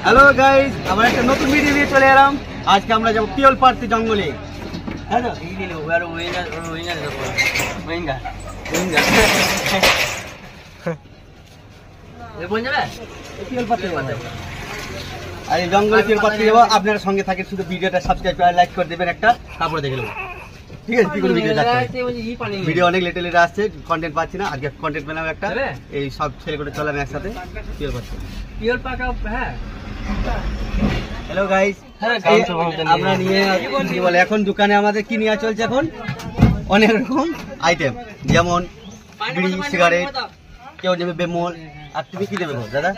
Hello guys, আমরা একটা নতুন ভিডিও নিয়ে চলে এলাম। আজকে আমরা যাবো পিওল পার্টি জঙ্গলে। হ্যালো এই দিল আর ওইনা দেখো ওইঙ্গা এ বল যাবে পিওল পার্টি আর এই জঙ্গলে পিওল পার্টি যাবো। আপনারা সঙ্গে থাকেন, শুধু ভিডিওটা সাবস্ক্রাইব করে লাইক করে দেবেন একটা, তারপরে দেখে নেবো। ঠিক আছে, কি করে ভিডিও যাচ্ছে, ভিডিও অনেক লেটে লেটে আসছে, কন্টেন্ট পাচ্ছি না। আজকে কন্টেন্ট পেলাম একটা, এই সব ছেলে করে চলাম একসাথে পিওল পার্টি। পিওল পার্টি হ্যাঁ। হ্যালো গাইস, আমরা নিয়ে কি বলে এখন দোকানে আমাদের কি নিয়ে চলছে এখন অনেক রকম আইটেম, যেমন বিড়ি, সিগারেট, কেউ নেবে বেমল। আর তুমি কি নেবে দাদা?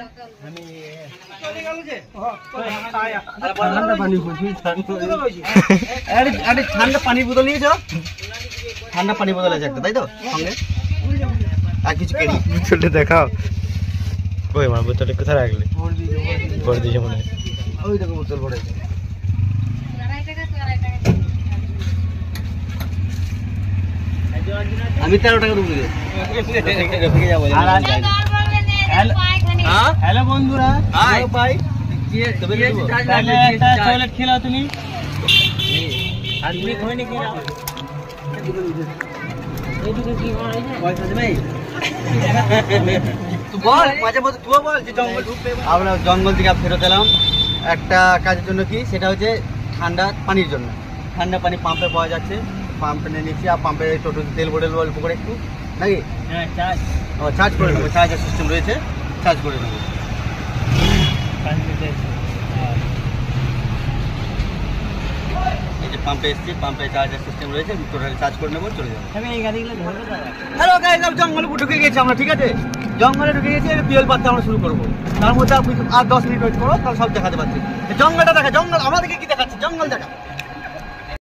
ঠান্ডা পানির বোতল নিয়েছ? ঠান্ডা পানির বোতল আছে একটা, তাই তো সঙ্গে? আর কিছু কেনি বোতলটা দেখাও। ওই আমার বোতলটা কোথায় রাখলে? ভরে দিয়েছে মনে হয়। ওই দেখো বোতল ভরেছে। আমি 13 টাকা দেবো। হ্যালো বন্ধুরা, ভাই চকলেট খেলাও তুমি? আমরা জঙ্গল থেকে ফেরত এলাম একটা কাজের জন্য, কি সেটা হচ্ছে ঠান্ডা পানির জন্য। ঠান্ডা পানি পাম্পে পাওয়া যাচ্ছে, পাম্পে নিয়ে নিচ্ছি। আর পাম্পে টোটো তেল ভরে নেবো অল্প করে একটু, নাকি চার্জ করে নেবো। চার্জার সিস্টেম রয়েছে, চার্জ করে নেবো। এই যে পাম্পে এসছি, পাম্পে চার্জার সিস্টেম রয়েছে, টোটালি চার্জ করে নেবো, চলে যাবো। হ্যালো গাইস, জঙ্গলে ঢুকে গেছি আমরা। ঠিক আছে, জঙ্গলে ঢুকে গেছি, পিওল পার্টি আমরা শুরু করবো। তার মধ্যে আর 10 মিনিট ওয়েট করো, তাহলে সব দেখাতে পারছি। জঙ্গলটা দেখা, জঙ্গল আমাদেরকে কি দেখাচ্ছে, জঙ্গল দেখা।